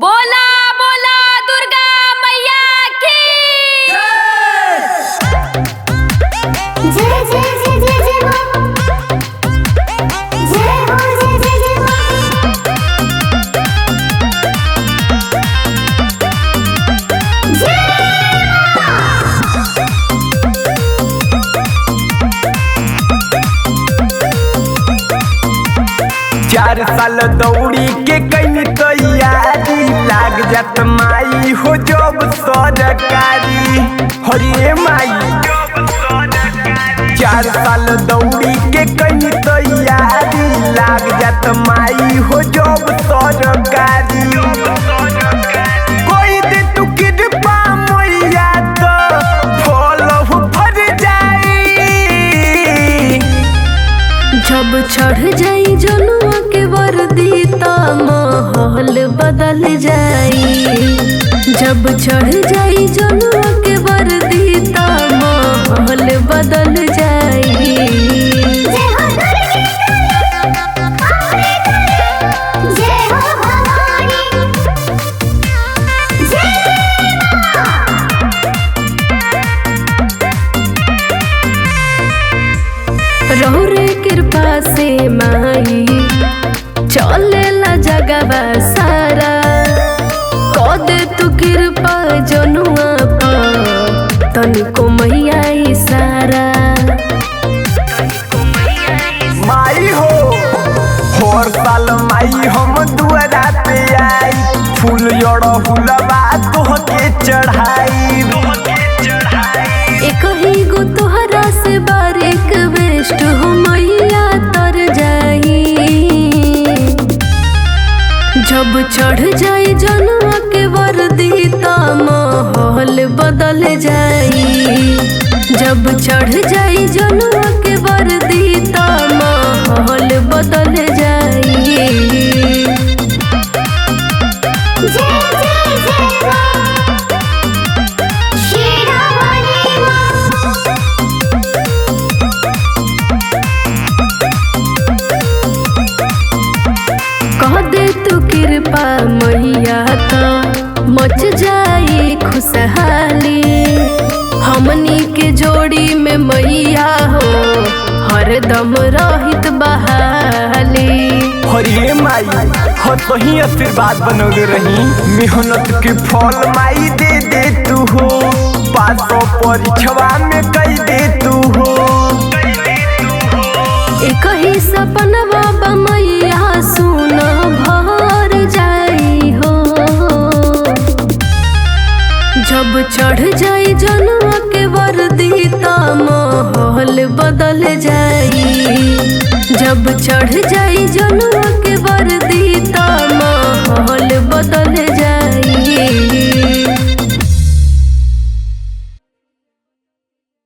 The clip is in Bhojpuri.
बोला बोला दुर्गा मैया की जय जय जय जय जय मां जय हो जय जय जय मां 4 साल दौड़ी के कई तैयारी लाग जात माई हो जब सरकारी हरे माई 4 साल दौड़ी के कई तैयारी लाग जात माई हो जब सरकारी कोई दे तू कृपा मैया तो फल फर जाई जब चढ़ जाई जनुआ के वर्दी ता माहौल बदल जाई। जब चढ़ जाई जनुआ के वर्दी ता माहौल बदल जाई। जय हो दुर्गा जय हो भवानी जय रहु रे कृपा से माई चलेला जगवा सारा कह दे तू कृपा जनुआ पर तनिको मैया इशारा। माई हो हर साल माई हम दुआरा पे आई फूल अड़हुलवा तोहके चढ़ाई एक ही गो तोहरा से बारीक बेस्ट हो मैया तर जाई। जब चढ़ जाई जनुआ के वर्दी ता माहौल बदल जाई। जब चढ़ जाई जनुआ के वर्दी ता माहौल बदल जाई। जय जय जय मां शेरावाली मां कह दे तू कृपा मैया तो मच जाई खुशहाली। हमनी के जोड़ी में मैया हो हरदम रहित बहाली। हरे माई हो तही आशीर्वाद बनौले रही मेहनत के फल माई दे दे तू हो पास परीक्षवा में कई दे तू हो एक ही सपनवा मैया सुन भर जाई हो। जब चढ़ जाई जनुआ के वर्दी ता माहौल बदल जाई। जब चढ़ जाई जनुआ के वर्दी ता माहौल बदल